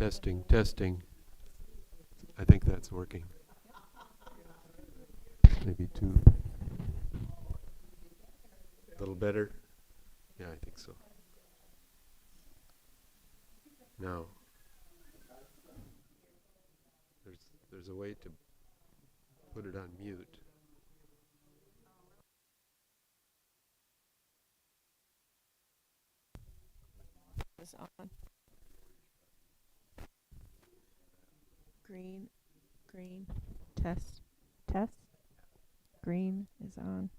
Testing, testing. I think that's working. Maybe two. A little better? Yeah, I think so. Now, there's a way to put it on mute. Is on. Green, green, test, test. Green is on.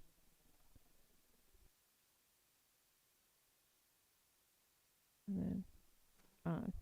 And then on.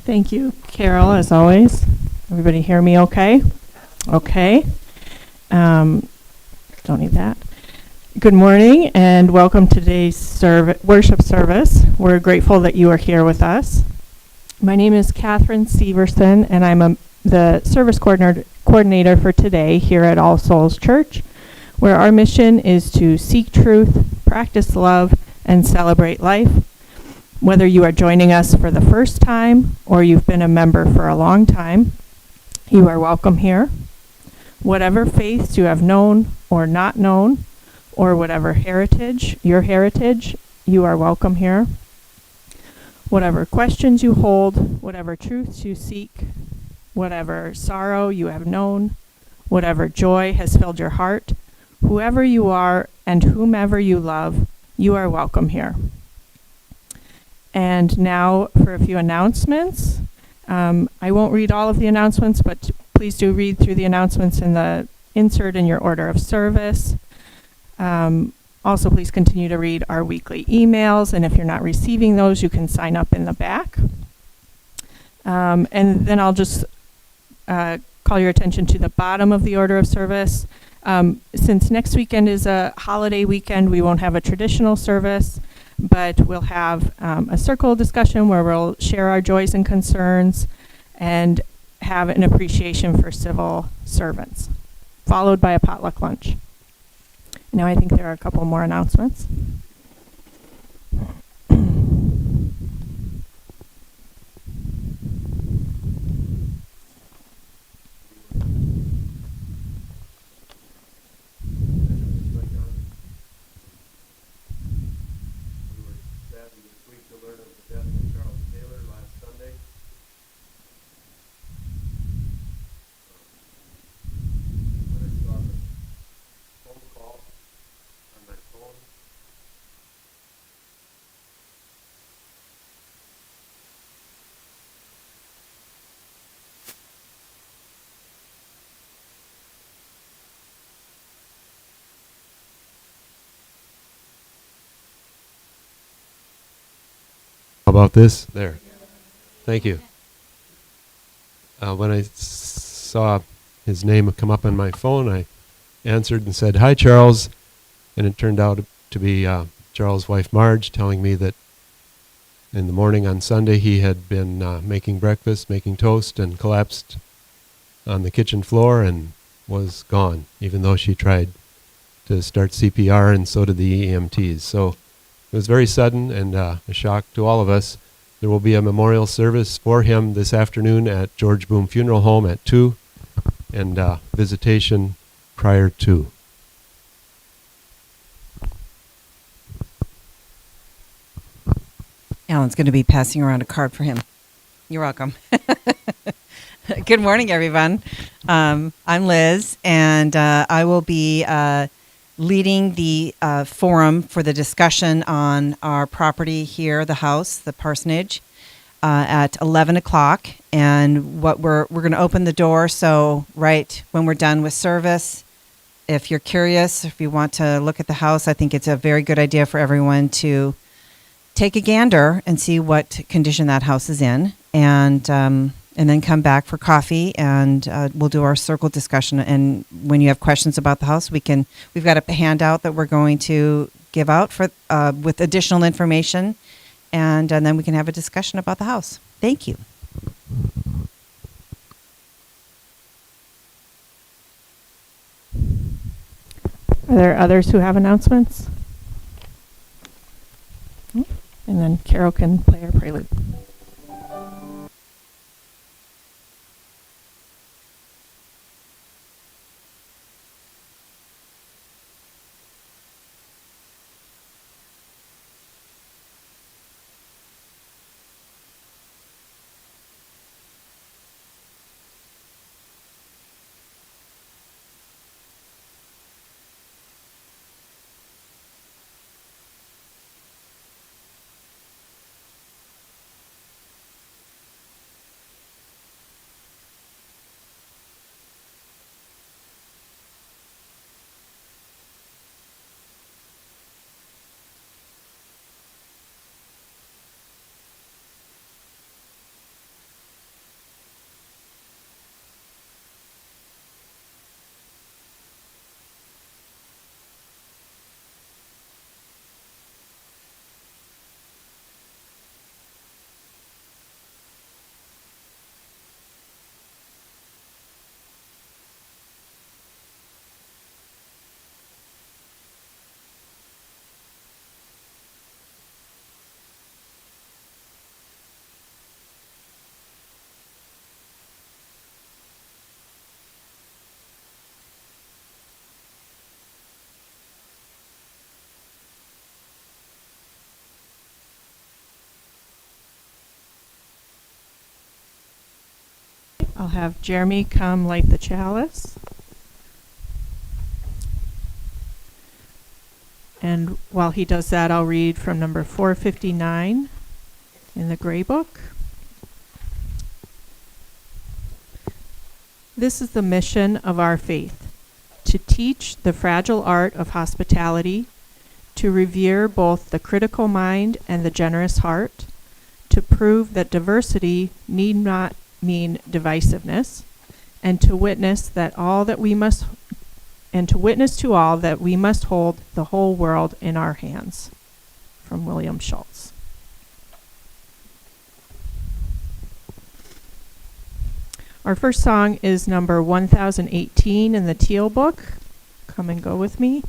Thank you, Carol, as always. Everybody hear me okay? Okay. Don't need that. Good morning and welcome to today's worship service. We're grateful that you are here with us. My name is Catherine Severson and I'm the service coordinator for today here at All Souls Church, where our mission is to seek truth, practice love, and celebrate life. Whether you are joining us for the first time or you've been a member for a long time, you are welcome here. Whatever faiths you have known or not known, or whatever heritage, you are welcome here. Whatever questions you hold, whatever truths you seek, whatever sorrow you have known, whatever joy has filled your heart, whoever you are and whomever you love, you are welcome here. And now for a few announcements. I won't read all of the announcements, but please do read through the announcements in the insert in your order of service. Also, please continue to read our weekly emails, and if you're not receiving those, you can sign up in the back. And then I'll just call your attention to the bottom of the order of service. Since next weekend is a holiday weekend, we won't have a traditional service, but we'll have a circle discussion where we'll share our joys and concerns and have an appreciation for civil servants, followed by a potluck lunch. Now I think there are a couple more announcements. How about this? There. Thank you. When I saw his name come up on my phone, I answered and said, "Hi, Charles." And it turned out to be Charles' wife, Marge, telling me that in the morning on Sunday he had been making breakfast, making toast, and collapsed on the kitchen floor and was gone, even though she tried to start CPR and so did the EMTs. So it was very sudden and a shock to all of us. There will be a memorial service for him this afternoon at George Boom Funeral Home at 2 and visitation prior to. Allan's going to be passing around a card for him. You're welcome. Good morning, everyone. I'm Liz, and I will be leading the forum for the discussion on our property here, the house, the parsonage, at 11 o'clock. And what we're going to open the door, so right when we're done with service, if you're curious, if you want to look at the house, I think it's a very good idea for everyone to take a gander and see what condition that house is in, and then come back for coffee, and we'll do our circle discussion. And when you have questions about the house, we've got a handout that we're going to give out for with additional information, and then we can have a discussion about the house. Thank you. Are there others who have announcements? And then Carol can play our prelude. I'll have Jeremy come light the chalice. And while he does that, I'll read from number 459 in the Gray Book. This is the mission of our faith, to teach the fragile art of hospitality, to revere both the critical mind and the generous heart, to prove that diversity need not mean divisiveness, and to witness to all that we must hold the whole world in our hands. From William Schultz. Our first song is number 1018 in the Teal Book. Come and go with me.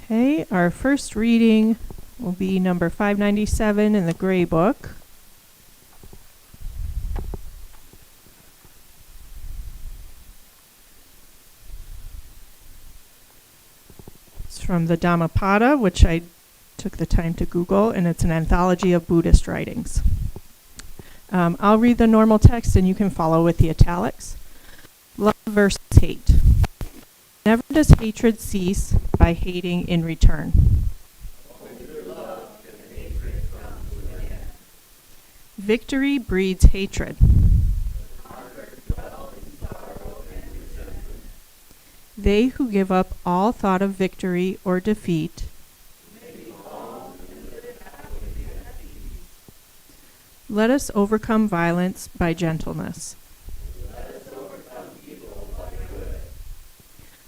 Okay, our first reading will be number 597 in the Gray Book. It's from the Dhammapada, which I took the time to Google, and it's an anthology of Buddhist writings. I'll read the normal text and you can follow with the italics. Love versus hate. Never does hatred cease by hating in return. Victory breeds hatred. They who give up all thought of victory or defeat let us overcome violence by gentleness.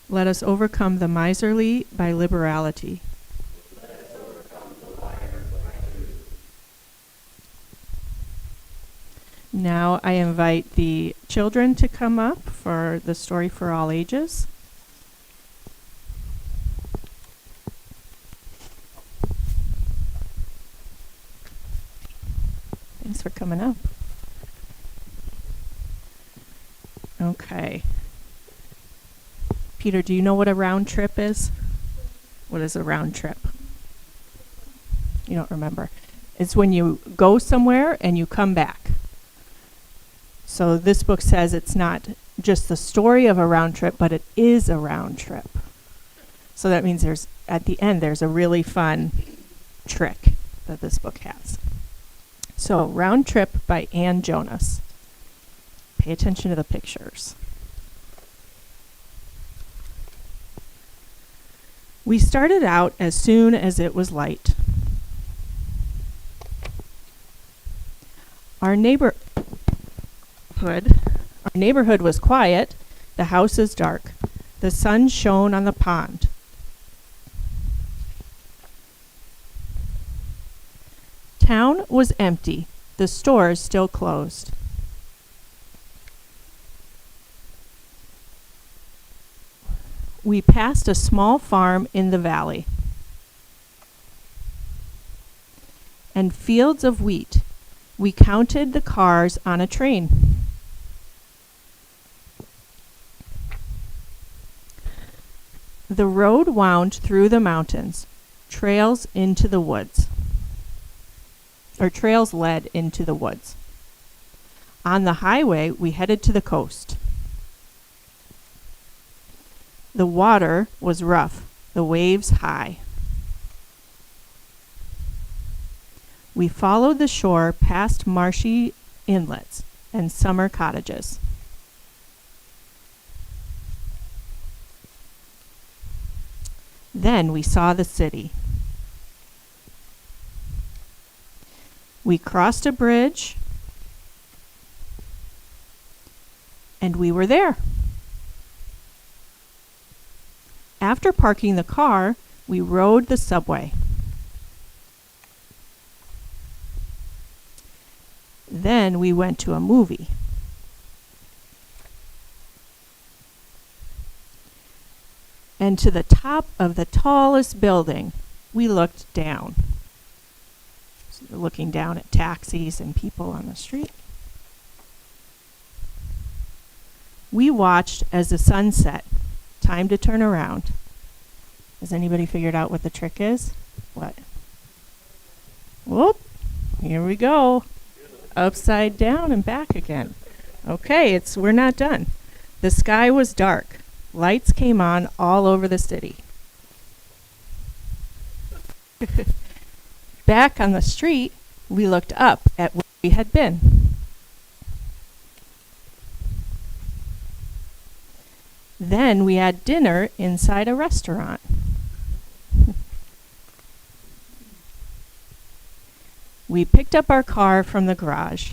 Let us overcome the miserly by liberality. Now I invite the children to come up for the story for all ages. Thanks for coming up. Okay. Peter, do you know what a round trip is? What is a round trip? You don't remember. It's when you go somewhere and you come back. So this book says it's not just the story of a round trip, but it is a round trip. So that means at the end, there's a really fun trick that this book has. So, Round Trip by Ann Jonas. Pay attention to the pictures. We started out as soon as it was light. Our neighborhood was quiet, the houses dark. The sun shone on the pond. Town was empty, the stores still closed. We passed a small farm in the valley and fields of wheat. We counted the cars on a train. The road wound through the mountains, trails into the woods, or trails led into the woods. On the highway, we headed to the coast. The water was rough, the waves high. We followed the shore past marshy inlets and summer cottages. Then we saw the city. We crossed a bridge, and we were there. After parking the car, we rode the subway. Then we went to a movie. And to the top of the tallest building, we looked down. So looking down at taxis and people on the street. We watched as the sun set. Time to turn around. Has anybody figured out what the trick is? What? Whoop. Here we go. Upside down and back again. Okay, we're not done. The sky was dark. Lights came on all over the city. Back on the street, we looked up at where we had been. Then we had dinner inside a restaurant. We picked up our car from the garage.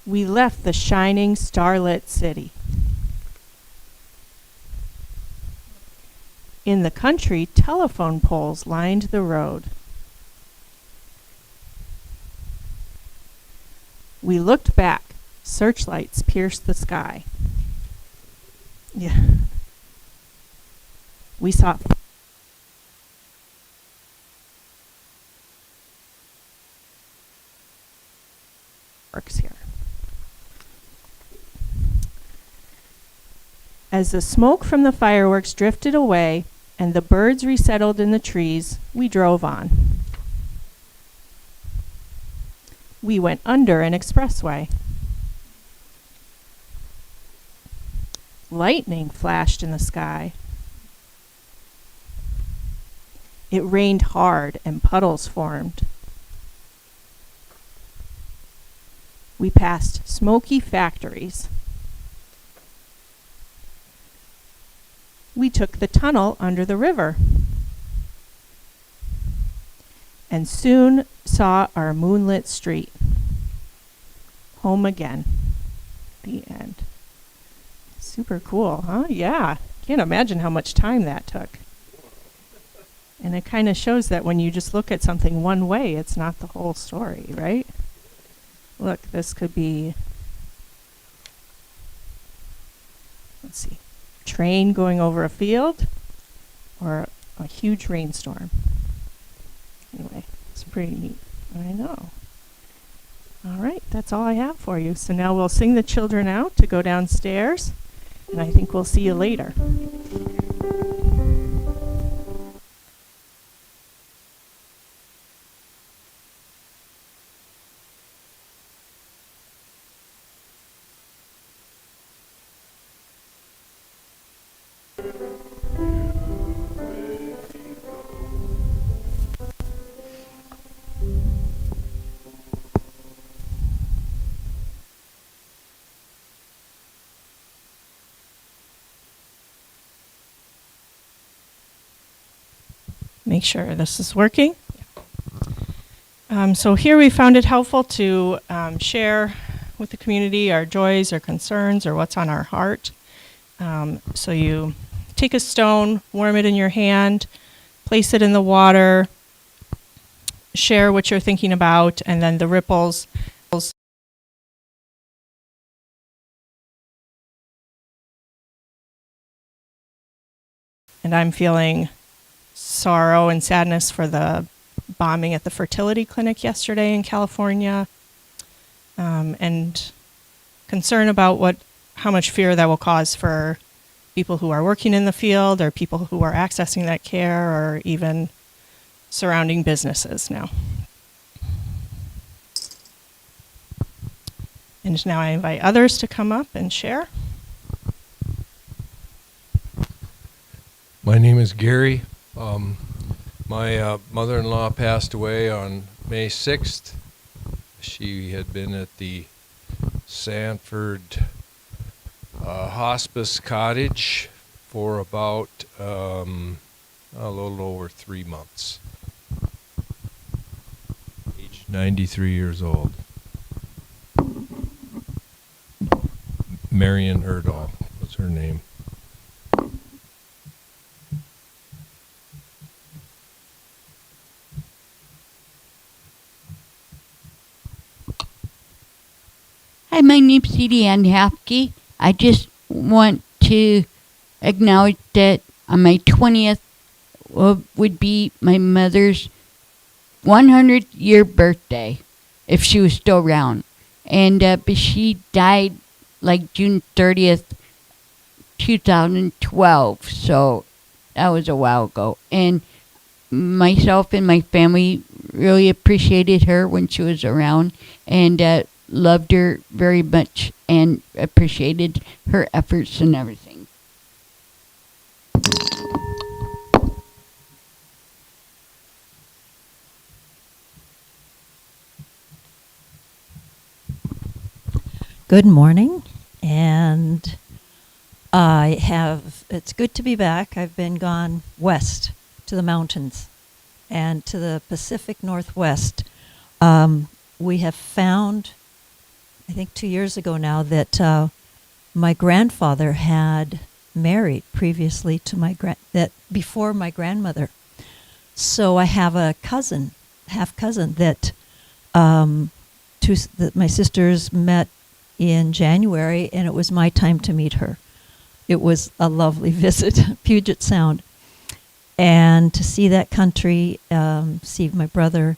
We left the shining, starlit city. In the country, telephone poles lined the road. We looked back. Searchlights pierced the sky. Yeah. We saw fireworks here. As the smoke from the fireworks drifted away and the birds resettled in the trees, we drove on. We went under an expressway. Lightning flashed in the sky. It rained hard and puddles formed. We passed smoky factories. We took the tunnel under the river and soon saw our moonlit street. Home again. The end. Super cool, huh? Yeah. Can't imagine how much time that took. And it kind of shows that when you just look at something one way, it's not the whole story, right? Look, this could be, let's see, train going over a field or a huge rainstorm. Anyway, it's pretty neat. I know. All right, that's all I have for you. So now we'll sing the children out to go downstairs. And I think we'll see you later. make sure this is working. So here we found it helpful to share with the community our joys or concerns or what's on our heart. So you take a stone, warm it in your hand, place it in the water, share what you're thinking about, and then the ripples. And I'm feeling sorrow and sadness for the bombing at the fertility clinic yesterday in California, and concern about how much fear that will cause for people who are working in the field or people who are accessing that care or even surrounding businesses now. And now I invite others to come up and share. My name is Gary. My mother-in-law passed away on May 6th. She had been at the Sanford Hospice Cottage for about a little over 3 months. Age 93 years old. Marion Erdahl was her name. Hi, my name's Edie Ann Hafke. I just want to acknowledge that on my 20th would be my mother's 100-year birthday, if she was still around. And but she died like June 30th, 2012, so that was a while ago. And myself and my family really appreciated her when she was around, and loved her very much and appreciated her efforts and everything. Good morning, and it's good to be back. I've been gone west to the mountains and to the Pacific Northwest. We have found, I think 2 years ago now, that my grandfather had married previously to before my grandmother. So I have a cousin, half cousin, that my sisters met in January, and it was my time to meet her. It was a lovely visit, Puget Sound, and to see that country, see my brother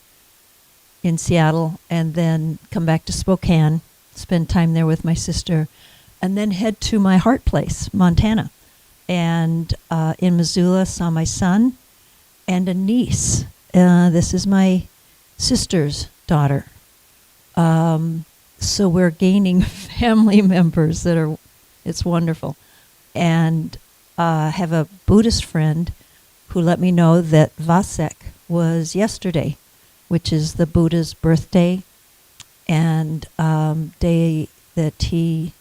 in Seattle, and then come back to Spokane, spend time there with my sister, and then head to my heart place, Montana. And in Missoula, saw my son and a niece. This is my sister's daughter. So we're gaining family members it's wonderful. And have a Buddhist friend who let me know that Vasek was yesterday, which is the Buddha's birthday and day that he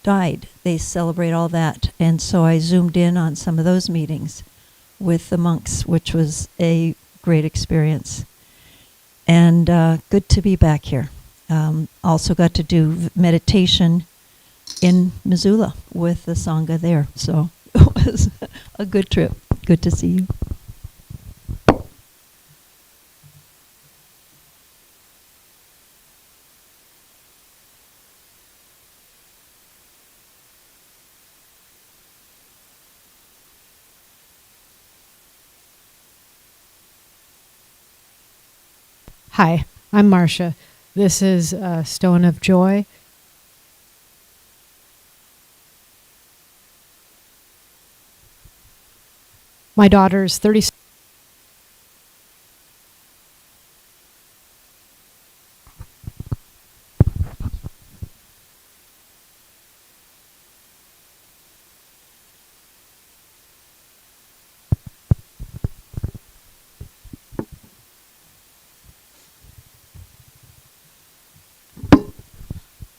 died. They celebrate all that. And so I zoomed in on some of those meetings with the monks, which was a great experience. And good to be back here. Also got to do meditation in Missoula with the Sangha there. So it was a good trip. Good to see you. Hi, I'm Marcia. This is Stone of Joy. My daughter's 30.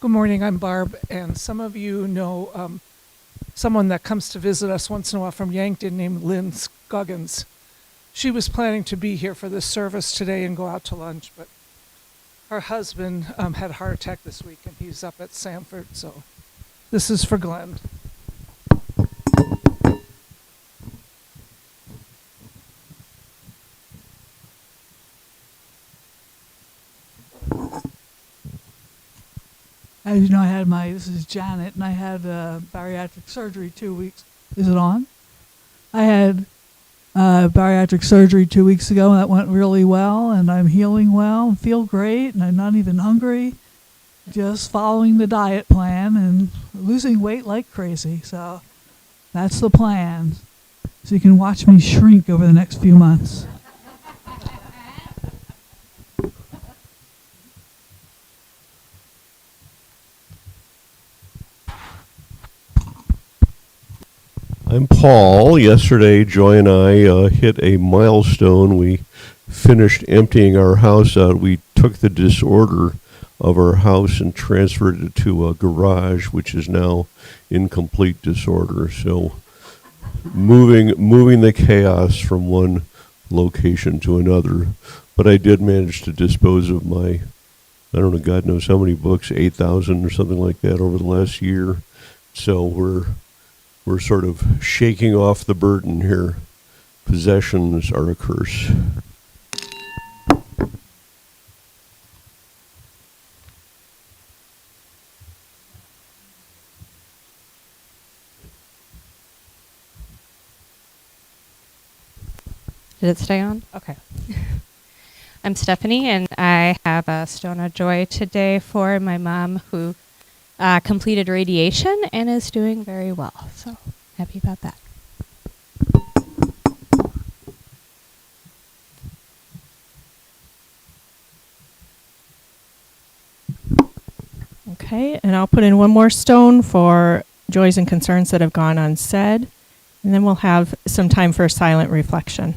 Good morning, I'm Barb, and some of you know someone that comes to visit us once in a while from Yankton named Lynn Scoggins. she was planning to be here for this service today and go out to lunch, but her husband had a heart attack this week, and he's up at Sanford, so this is for Glenn. As you know, this is Janet, and I had bariatric surgery 2 weeks. Is it on? I had bariatric surgery 2 weeks ago, and that went really well, and I'm healing well and feel great, and I'm not even hungry, just following the diet plan and losing weight like crazy. So that's the plan. So you can watch me shrink over the next few months. I'm Paul. Yesterday, Joy and I hit a milestone. We finished emptying our house out. We took the disorder of our house and transferred it to a garage, which is now in complete disorder. So moving the chaos from one location to another. But I did manage to dispose of my, I don't know, God knows how many books, 8,000 or something like that over the last year. So we're sort of shaking off the burden here. Possessions are a curse. Did it stay on? Okay. I'm Stephanie, and I have a Stone of Joy today for my mom who completed radiation and is doing very well. So happy about that. Okay, and I'll put in one more stone for joys and concerns that have gone unsaid, and then we'll have some time for silent reflection.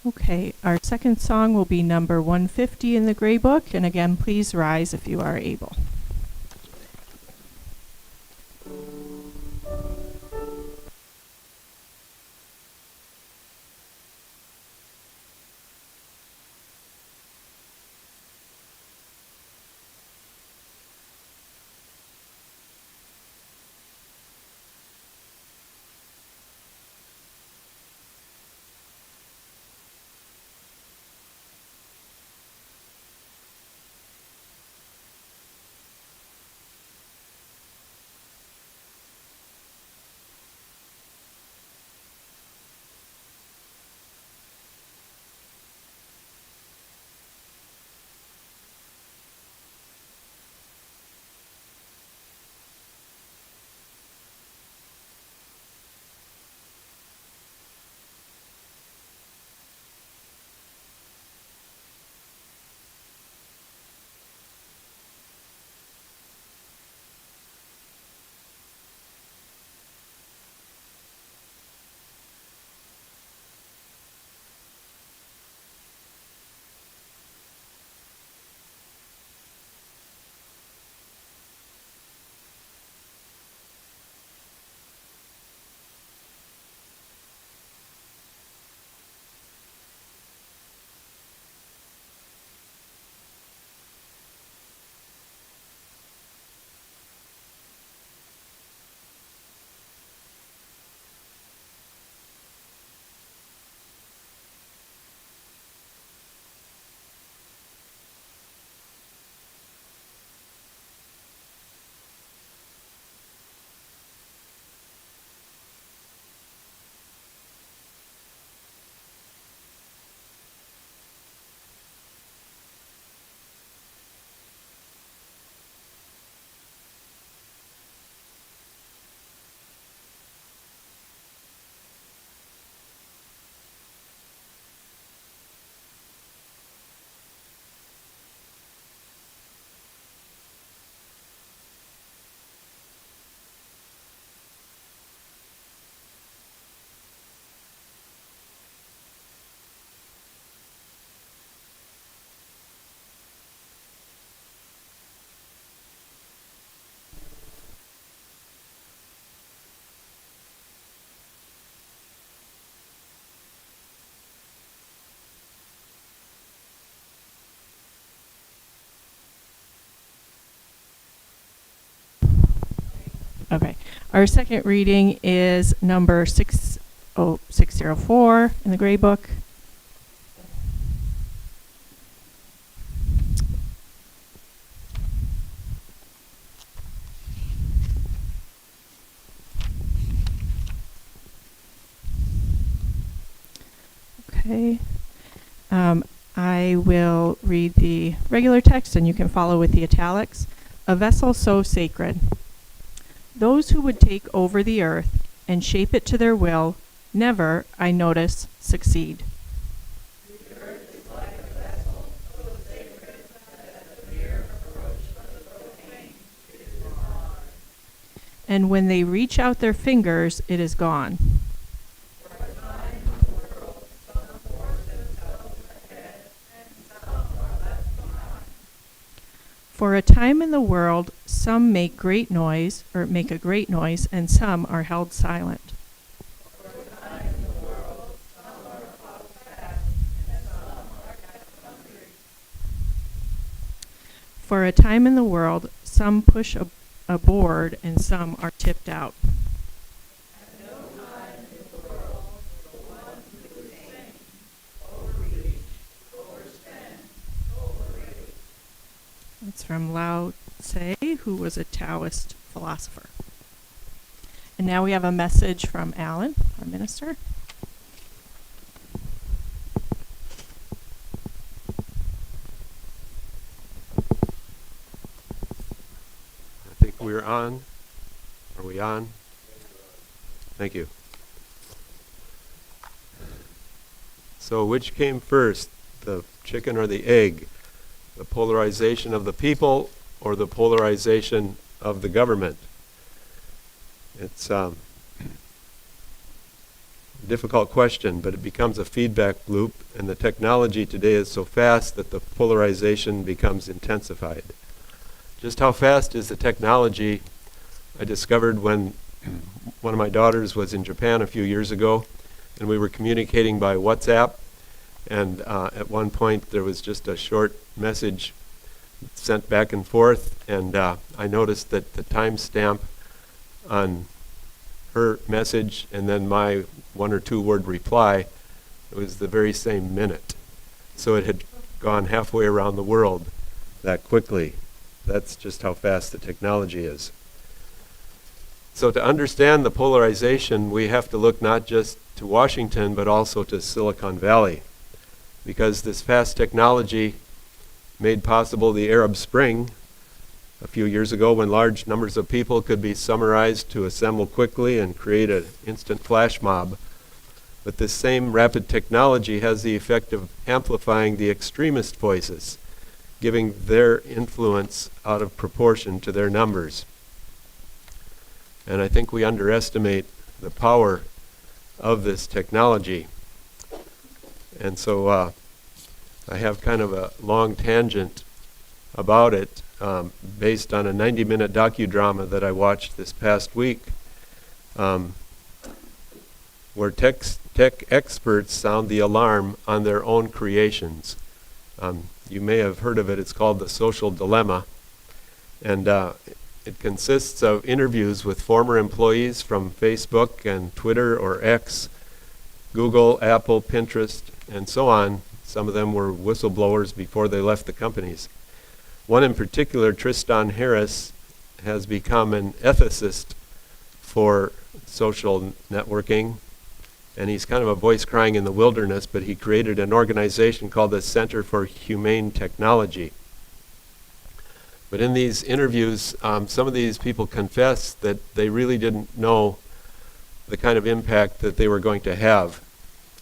Okay, our second song will be number 150 in the Gray Book, and again, please rise if you are able. Our second reading is number 604 in the gray book. Okay. I will read the regular text and you can follow with the italics. A vessel so sacred. Those who would take over the earth and shape it to their will never, I notice, succeed. And when they reach out their fingers, it is gone. For a time in the world, some make great noise, or make a great noise, and some are held silent. For a time in the world, some push aboard, and some are tipped out. That's from Lao Tse, who was a Taoist philosopher. And now we have a message from Allan, our minister. I think we're on. Are we on? Thank you. So which came first, the chicken or the egg? The polarization of the people or the polarization of the government? It's a difficult question, but it becomes a feedback loop, and the technology today is so fast that the polarization becomes intensified. Just how fast is the technology? I discovered when one of my daughters was in Japan a few years ago, and we were communicating by WhatsApp. And at one point, there was just a short message sent back and forth, and I noticed that the timestamp on her message and then my 1 or 2 word reply, it was the very same minute. So it had gone halfway around the world that quickly. That's just how fast the technology is. So to understand the polarization, we have to look not just to Washington, but also to Silicon Valley. Because this fast technology made possible the Arab Spring a few years ago, when large numbers of people could be summarized to assemble quickly and create an instant flash mob. But this same rapid technology has the effect of amplifying the extremist voices, giving their influence out of proportion to their numbers. And I think we underestimate the power of this technology. And so I have kind of a long tangent about it based on a 90-minute docudrama that I watched this past week where tech experts sound the alarm on their own creations. You may have heard of it. It's called The Social Dilemma. And it consists of interviews with former employees from Facebook and Twitter or X, Google, Apple, Pinterest, and so on. Some of them were whistleblowers before they left the companies. One in particular, Tristan Harris, has become an ethicist for social networking, and he's kind of a voice crying in the wilderness, but he created an organization called the Center for Humane Technology. But in these interviews, some of these people confess that they really didn't know the kind of impact that they were going to have.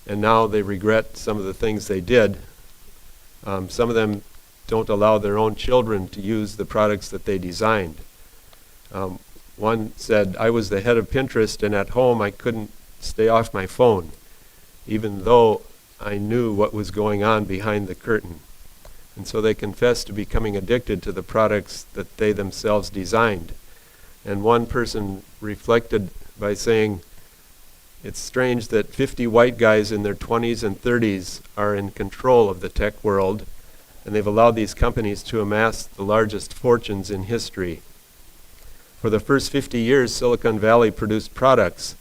And now they regret some of the things they did. Some of them don't allow their own children to use the products that they designed. One said, I was the head of Pinterest, and at home I couldn't stay off my phone, even though I knew what was going on behind the curtain. And so they confessed to becoming addicted to the products that they themselves designed. And one person reflected by saying, it's strange that 50 white guys in their 20s and 30s are in control of the tech world, and they've allowed these companies to amass the largest fortunes in history. For the first 50 years, Silicon Valley produced products,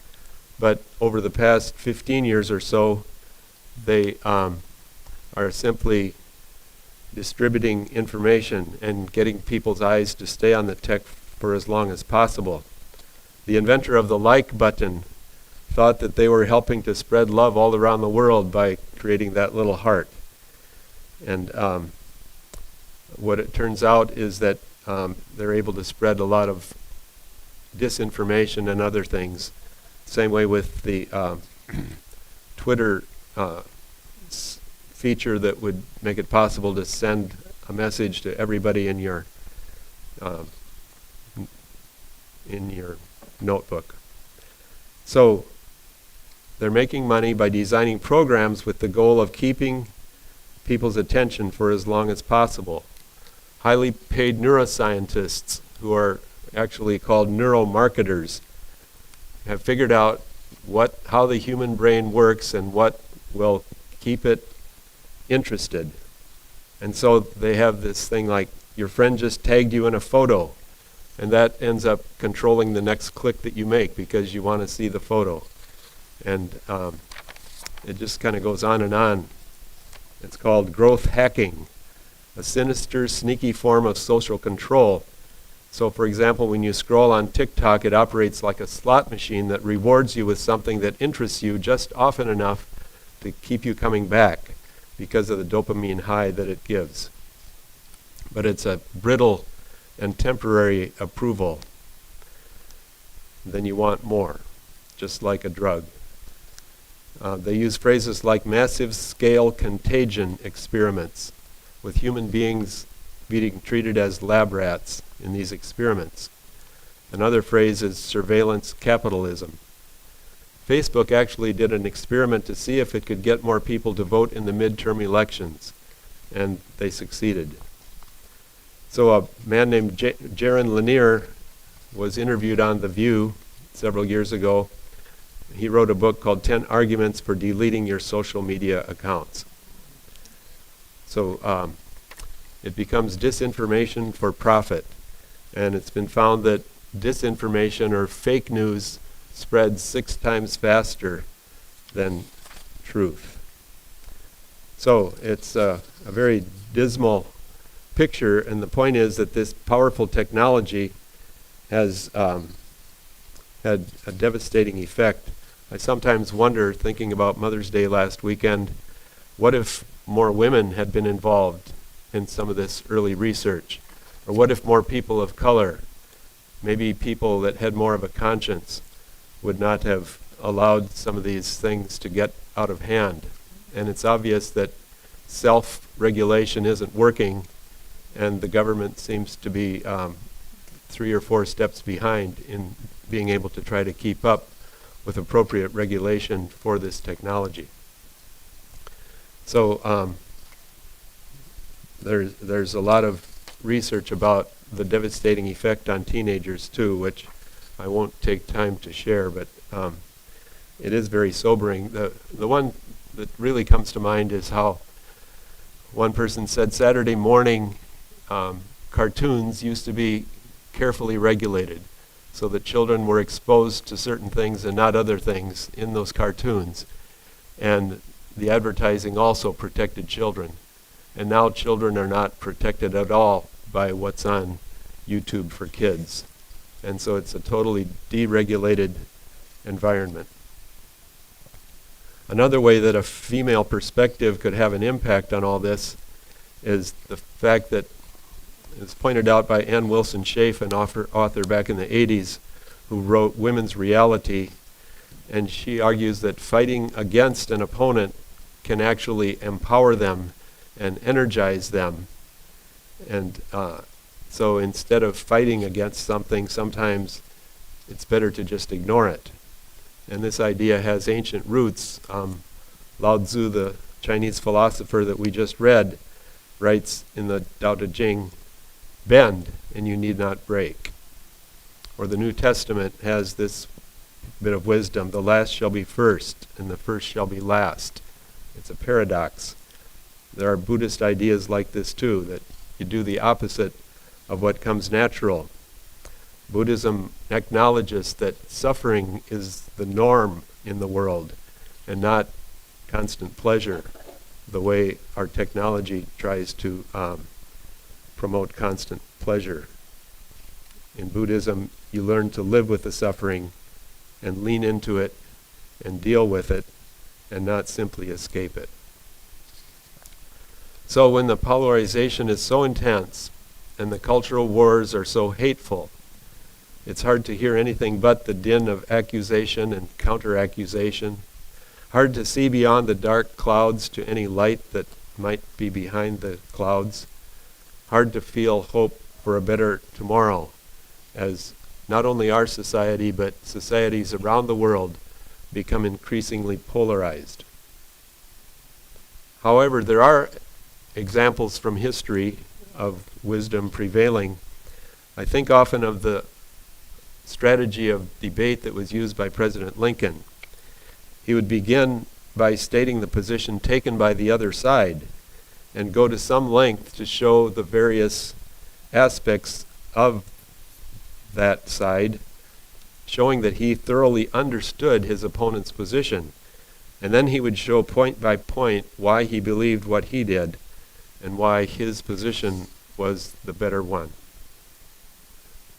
but over the past 15 years or so, they are simply distributing information and getting people's eyes to stay on the tech for as long as possible. The inventor of the like button thought that they were helping to spread love all around the world by creating that little heart. And what it turns out is that they're able to spread a lot of disinformation and other things. Same way with the Twitter feature that would make it possible to send a message to everybody in your notebook. So they're making money by designing programs with the goal of keeping people's attention for as long as possible. Highly paid neuroscientists, who are actually called neuromarketers, have figured out how the human brain works and what will keep it interested. And so they have this thing like, your friend just tagged you in a photo, and that ends up controlling the next click that you make because you want to see the photo. And it just kind of goes on and on. It's called growth hacking, a sinister, sneaky form of social control. So for example, when you scroll on TikTok, it operates like a slot machine that rewards you with something that interests you just often enough to keep you coming back because of the dopamine high that it gives. But it's a brittle and temporary approval. Then you want more, just like a drug. They use phrases like massive scale contagion experiments, with human beings being treated as lab rats in these experiments. Another phrase is surveillance capitalism. Facebook actually did an experiment to see if it could get more people to vote in the midterm elections, and they succeeded. So a man named Jaron Lanier was interviewed on The View several years ago. He wrote a book called 10 Arguments for Deleting Your Social Media Accounts. So it becomes disinformation for profit. And it's been found that disinformation or fake news spreads 6 times faster than truth. So it's a very dismal picture, and the point is that this powerful technology has had a devastating effect. I sometimes wonder, thinking about Mother's Day last weekend, what if more women had been involved in some of this early research? Or what if more people of color, maybe people that had more of a conscience, would not have allowed some of these things to get out of hand? And it's obvious that self-regulation isn't working, and the government seems to be 3 or 4 steps behind in being able to try to keep up with appropriate regulation for this technology. So there's a lot of research about the devastating effect on teenagers too, which I won't take time to share, but it is very sobering. The one that really comes to mind is how one person said Saturday morning cartoons used to be carefully regulated, so that children were exposed to certain things and not other things in those cartoons. And the advertising also protected children. And now children are not protected at all by what's on YouTube for kids. And so it's a totally deregulated environment. Another way that a female perspective could have an impact on all this is the fact that it's pointed out by Ann Wilson Schaaf, an author back in the 80s, who wrote Women's Reality, and she argues that fighting against an opponent can actually empower them and energize them. And so instead of fighting against something, sometimes it's better to just ignore it. And this idea has ancient roots. Lao Tzu, the Chinese philosopher that we just read, writes in the Tao Te Ching, "Bend and you need not break." Or the New Testament has this bit of wisdom: the last shall be first and the first shall be last. It's a paradox. There are Buddhist ideas like this too, that you do the opposite of what comes natural. Buddhism acknowledges that suffering is the norm in the world and not constant pleasure, the way our technology tries to promote constant pleasure. In Buddhism, you learn to live with the suffering and lean into it and deal with it and not simply escape it. So when the polarization is so intense and the cultural wars are so hateful, it's hard to hear anything but the din of accusation and counter-accusation, hard to see beyond the dark clouds to any light that might be behind the clouds, hard to feel hope for a better tomorrow as not only our society but societies around the world become increasingly polarized. However, there are examples from history of wisdom prevailing. I think often of the strategy of debate that was used by President Lincoln. He would begin by stating the position taken by the other side and go to some length to show the various aspects of that side, showing that he thoroughly understood his opponent's position. And then he would show point by point why he believed what he did and why his position was the better one.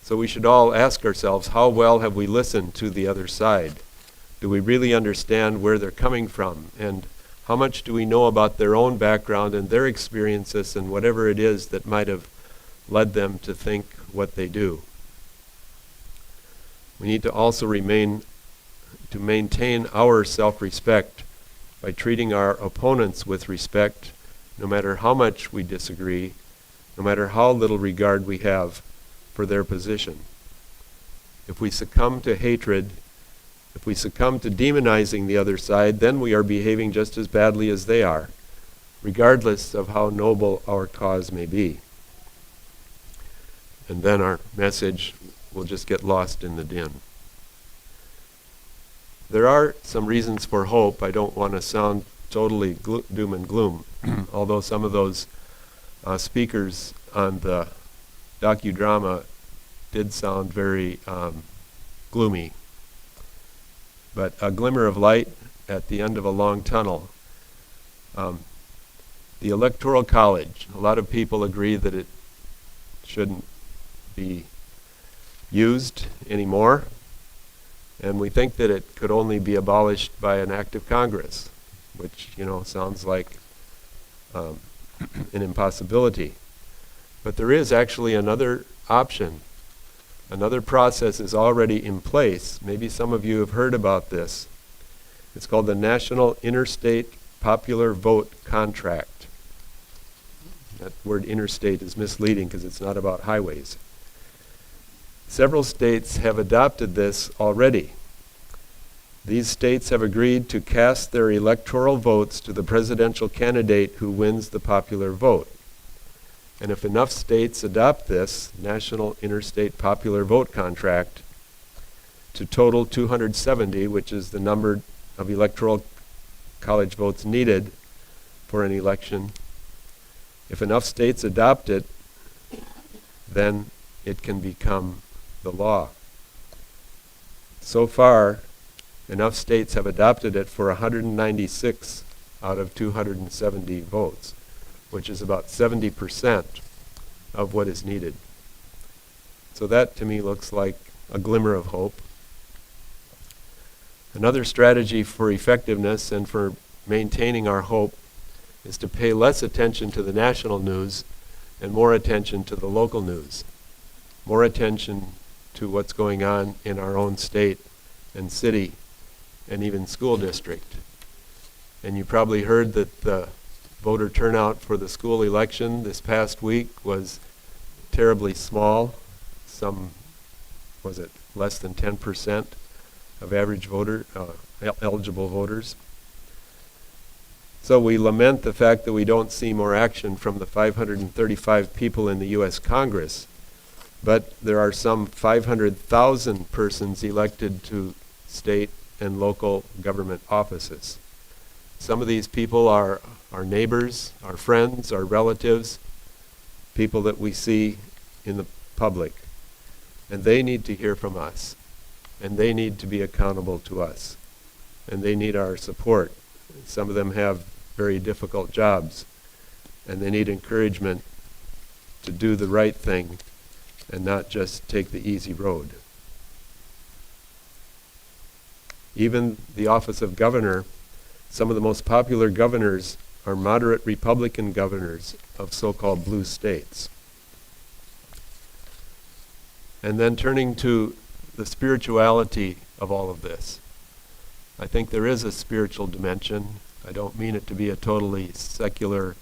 So we should all ask ourselves, how well have we listened to the other side? Do we really understand where they're coming from? And how much do we know about their own background and their experiences and whatever it is that might have led them to think what they do? We need to also maintain our self-respect by treating our opponents with respect, no matter how much we disagree, no matter how little regard we have for their position. If we succumb to hatred, if we succumb to demonizing the other side, then we are behaving just as badly as they are, regardless of how noble our cause may be. And then our message will just get lost in the din. There are some reasons for hope. I don't want to sound totally doom and gloom, although some of those speakers on the docudrama did sound very gloomy. But a glimmer of light at the end of a long tunnel. The Electoral College, a lot of people agree that it shouldn't be used anymore, and we think that it could only be abolished by an act of Congress, which, sounds like an impossibility. But there is actually another option. Another process is already in place. Maybe some of you have heard about this. It's called the National Interstate Popular Vote Contract. That word interstate is misleading because it's not about highways. Several states have adopted this already. These states have agreed to cast their electoral votes to the presidential candidate who wins the popular vote. And if enough states adopt this National Interstate Popular Vote Contract to total 270, which is the number of electoral college votes needed for an election, if enough states adopt it, then it can become the law. So far, enough states have adopted it for 196 out of 270 votes, which is about 70% of what is needed. So that to me looks like a glimmer of hope. Another strategy for effectiveness and for maintaining our hope is to pay less attention to the national news and more attention to the local news, more attention to what's going on in our own state and city and even school district. And you probably heard that the voter turnout for the school election this past week was terribly small. Less than 10% of average eligible voters. So we lament the fact that we don't see more action from the 535 people in the U.S. Congress, but there are some 500,000 persons elected to state and local government offices. Some of these people are our neighbors, our friends, our relatives, people that we see in the public. And they need to hear from us. And they need to be accountable to us. And they need our support. Some of them have very difficult jobs. And they need encouragement to do the right thing and not just take the easy road. Even the office of governor, some of the most popular governors are moderate Republican governors of so-called blue states. And then turning to the spirituality of all of this. I think there is a spiritual dimension. I don't mean it to be a totally secular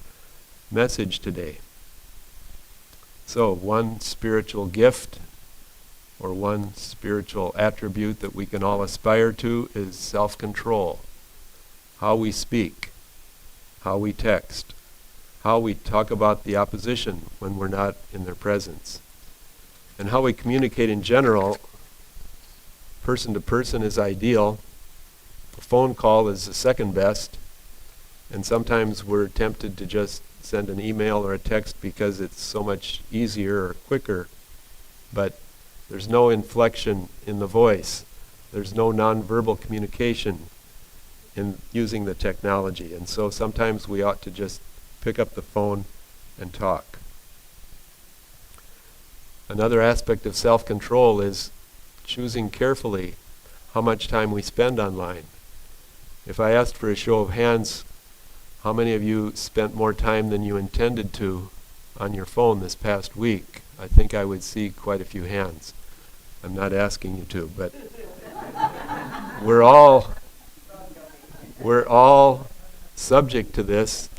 message today. So one spiritual gift or one spiritual attribute that we can all aspire to is self-control. How we speak, how we text, how we talk about the opposition when we're not in their presence, and how we communicate in general. Person to person is ideal. A phone call is the second best, and sometimes we're tempted to just send an email or a text because it's so much easier or quicker, but there's no inflection in the voice. There's no nonverbal communication in using the technology, and so sometimes we ought to just pick up the phone and talk. Another aspect of self-control is choosing carefully how much time we spend online. If I asked for a show of hands, how many of you spent more time than you intended to on your phone this past week? I think I would see quite a few hands. I'm not asking you to, but we're all subject to this.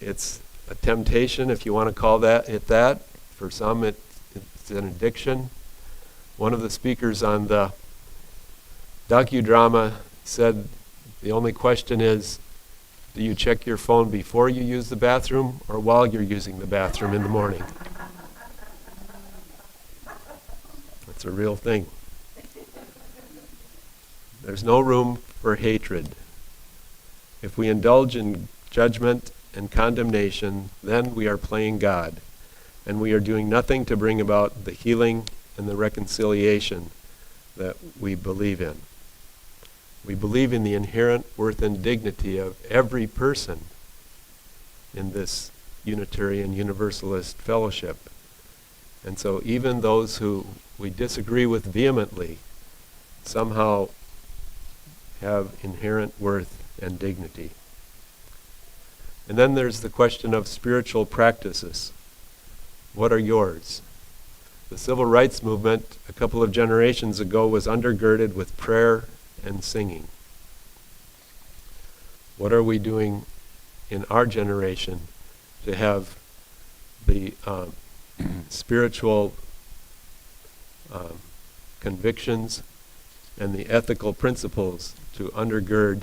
It's a temptation, if you want to call it that. For some, it's an addiction. One of the speakers on the docudrama said the only question is, do you check your phone before you use the bathroom or while you're using the bathroom in the morning? It's a real thing. There's no room for hatred. If we indulge in judgment and condemnation, then we are playing God, and we are doing nothing to bring about the healing and the reconciliation that we believe in. We believe in the inherent worth and dignity of every person in this Unitarian Universalist fellowship. And so even those who we disagree with vehemently somehow have inherent worth and dignity. And then there's the question of spiritual practices. What are yours? The civil rights movement a couple of generations ago was undergirded with prayer and singing. What are we doing in our generation to have the spiritual convictions and the ethical principles to undergird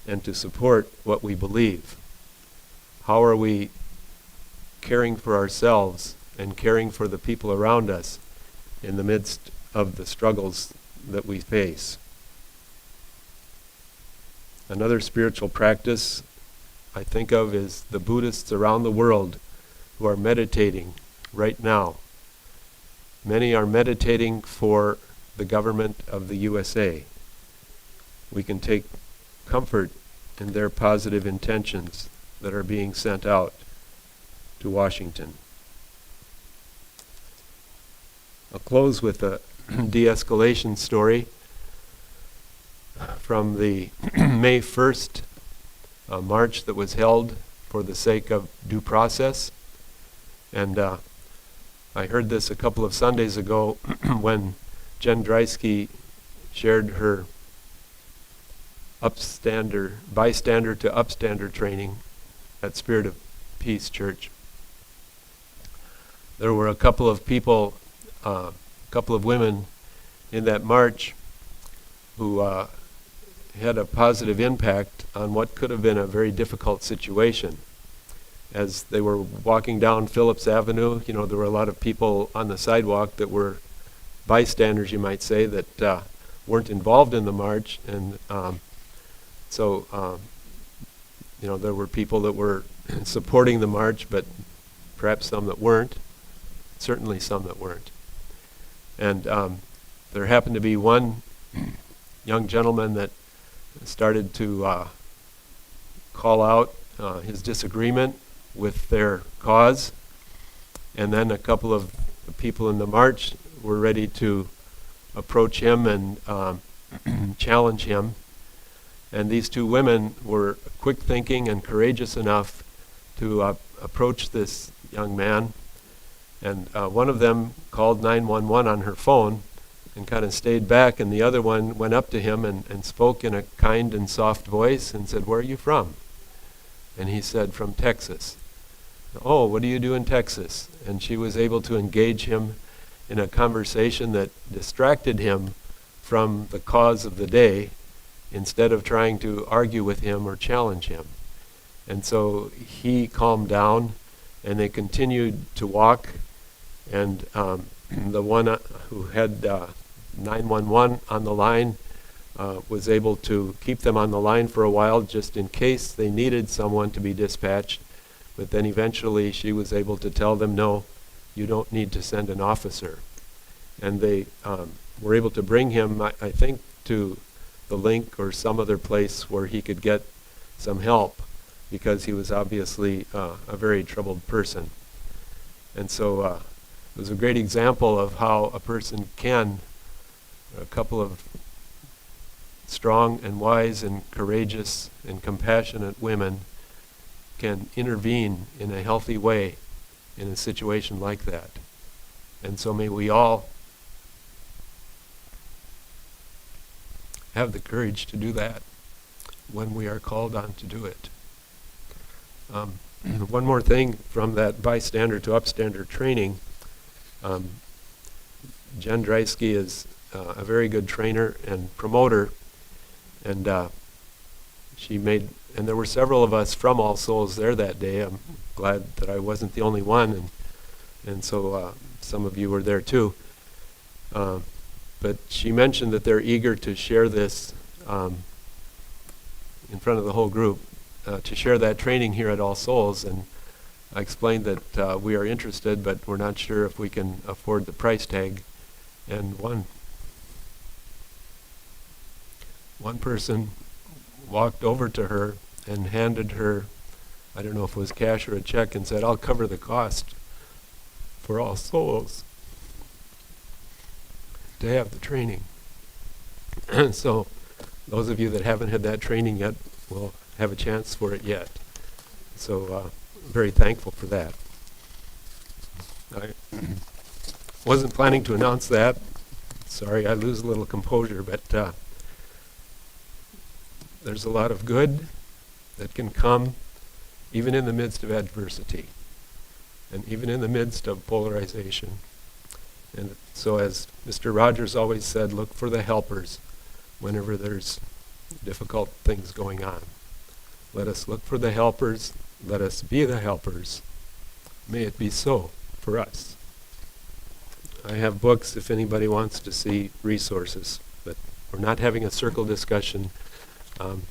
and to support what we believe? How are we caring for ourselves and caring for the people around us in the midst of the struggles that we face? Another spiritual practice I think of is the Buddhists around the world who are meditating right now. Many are meditating for the government of the USA. We can take comfort in their positive intentions that are being sent out to Washington. I'll close with a de-escalation story from the May 1st march that was held for the sake of due process. And I heard this a couple of Sundays ago when Jen Dreisky shared her bystander to upstander training at Spirit of Peace Church. There were a couple of people, a couple of women in that march who had a positive impact on what could have been a very difficult situation. As they were walking down Phillips Avenue, there were a lot of people on the sidewalk that were bystanders, you might say, that weren't involved in the march, and so there were people that were supporting the march, but perhaps some that weren't, certainly some that weren't. And there happened to be one young gentleman that started to call out his disagreement with their cause. And then a couple of the people in the march were ready to approach him and challenge him. And these two women were quick thinking and courageous enough to approach this young man. And one of them called 911 on her phone and kind of stayed back, and the other one went up to him and spoke in a kind and soft voice and said, "Where are you from?" And he said, "From Texas." "Oh, what do you do in Texas?" And she was able to engage him in a conversation that distracted him from the cause of the day instead of trying to argue with him or challenge him. And so he calmed down, and they continued to walk. And the one who had 911 on the line was able to keep them on the line for a while just in case they needed someone to be dispatched. But then eventually she was able to tell them, "No, you don't need to send an officer." And they were able to bring him, I think, to the link or some other place where he could get some help, because he was obviously a very troubled person. And so it was a great example of how a person can, a couple of strong and wise and courageous and compassionate women can intervene in a healthy way in a situation like that. And so may we all have the courage to do that when we are called on to do it. One more thing from that bystander to upstander training. Jen Dreisky is a very good trainer and promoter, and and there were several of us from All Souls there that day. I'm glad that I wasn't the only one, and so some of you were there too. But she mentioned that they're eager to share this in front of the whole group, to share that training here at All Souls. And I explained that we are interested, but we're not sure if we can afford the price tag. And one person walked over to her and handed her, I don't know if it was cash or a check, and said, "I'll cover the cost for All Souls to have the training." So those of you that haven't had that training yet will have a chance for it yet. So very thankful for that. I wasn't planning to announce that. Sorry, I lose a little composure, but there's a lot of good that can come even in the midst of adversity and even in the midst of polarization. And so, as Mr. Rogers always said, look for the helpers whenever there's difficult things going on. Let us look for the helpers. Let us be the helpers. May it be so for us. I have books if anybody wants to see resources, but we're not having a circle discussion,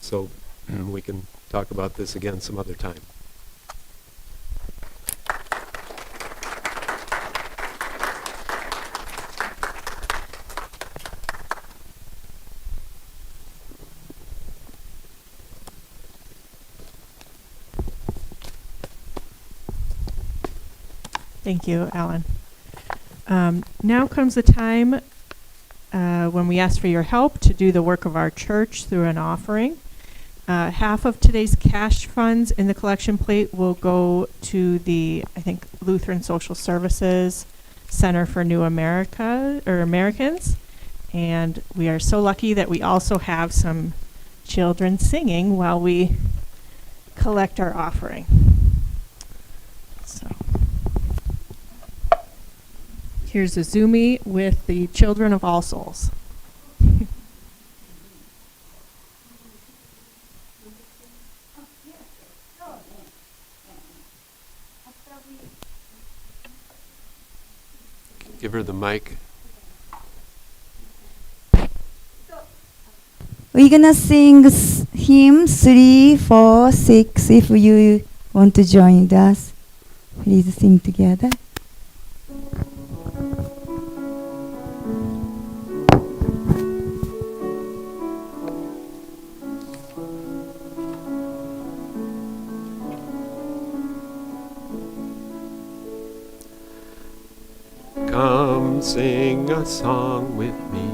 so we can talk about this again some other time. Thank you, Allan. Now comes the time when we ask for your help to do the work of our church through an offering. Half of today's cash funds in the collection plate will go to the, I think, Lutheran Social Services Center for New America, or Americans. And we are so lucky that we also have some children singing while we collect our offering. So here's Azumi with the Children of All Souls. Give her the mic. We're gonna sing hymn 3, 4, 6. If you want to join us, please sing together. Come sing a song with me.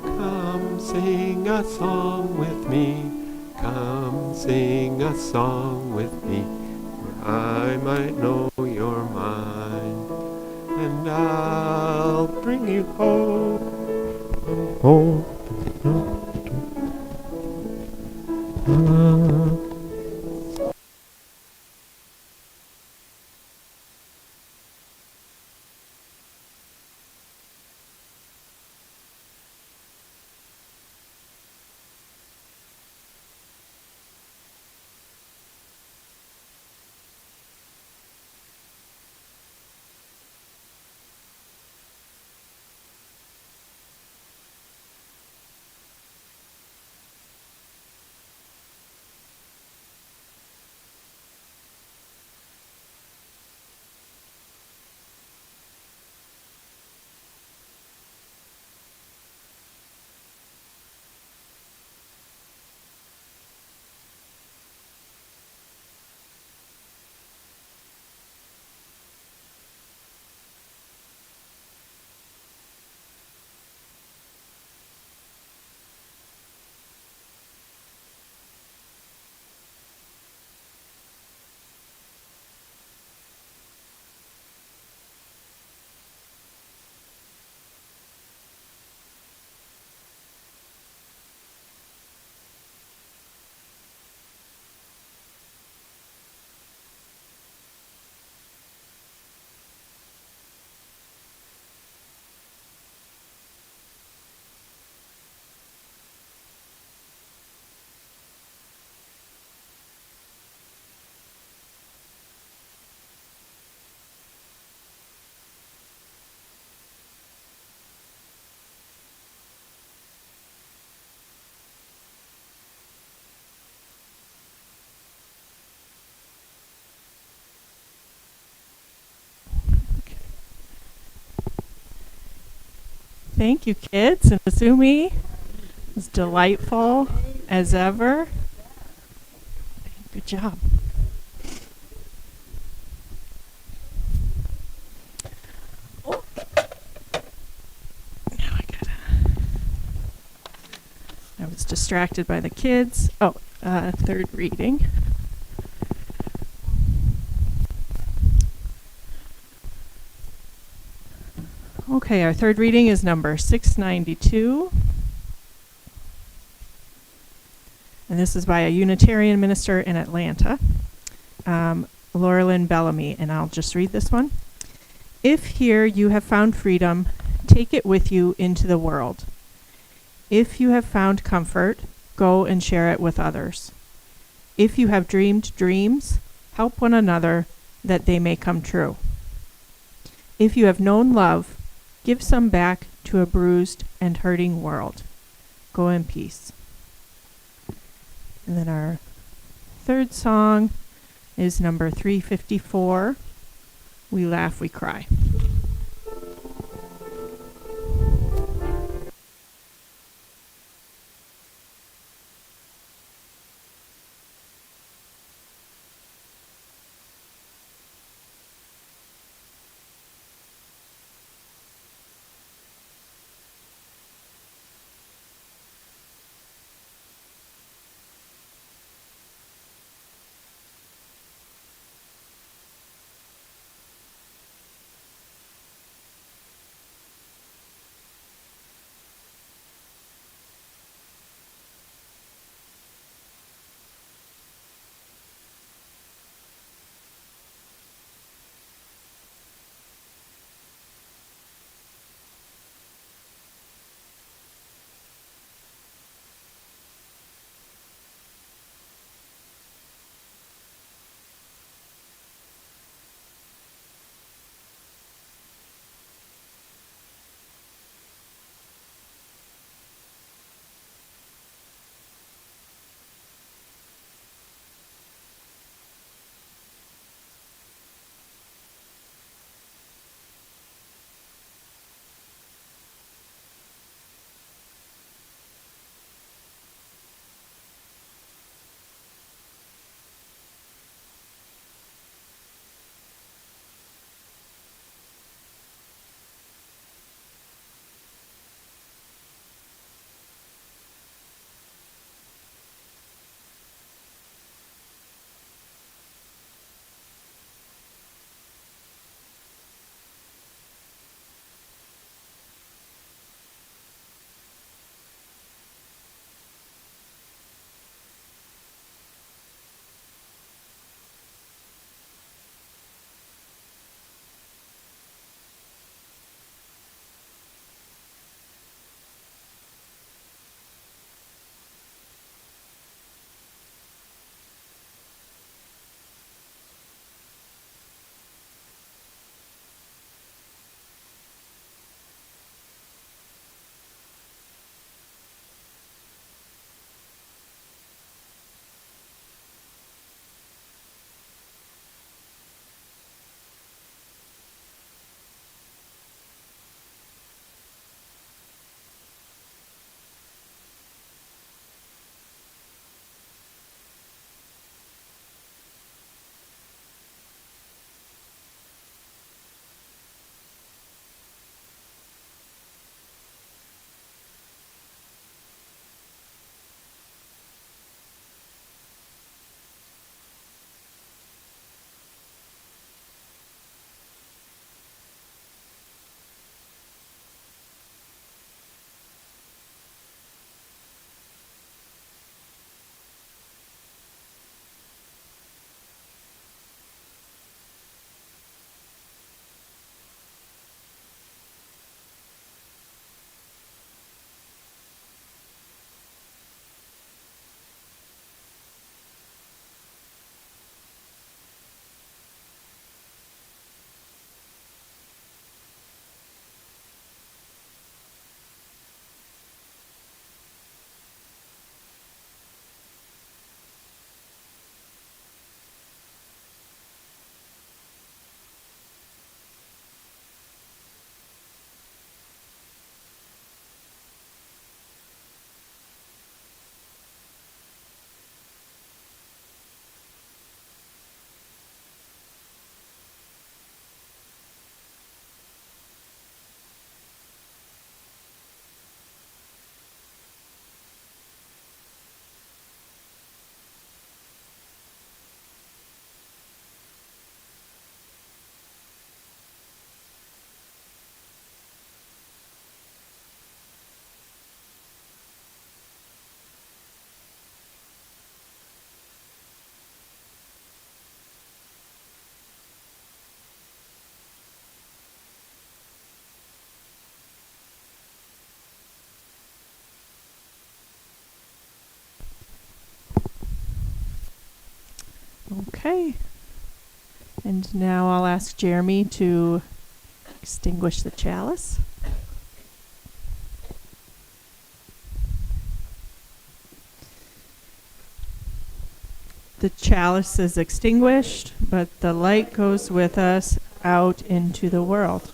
Come sing a song with me. Come sing a song with me. Where I might know you're mine. And I'll bring you home. Home. Thank you, kids. And Azumi, it was delightful as ever. Good job. Oh. Now I was distracted by the kids. Oh, third reading. Okay, our third reading is number 692. And this is by a Unitarian minister in Atlanta, Laurelyn Bellamy. And I'll just read this one. If here you have found freedom, take it with you into the world. If you have found comfort, go and share it with others. If you have dreamed dreams, help one another that they may come true. If you have known love, give some back to a bruised and hurting world. Go in peace. And then our third song is number 354, We Laugh, We Cry. Okay. And now I'll ask Jeremy to extinguish the chalice. The chalice is extinguished, but the light goes with us out into the world.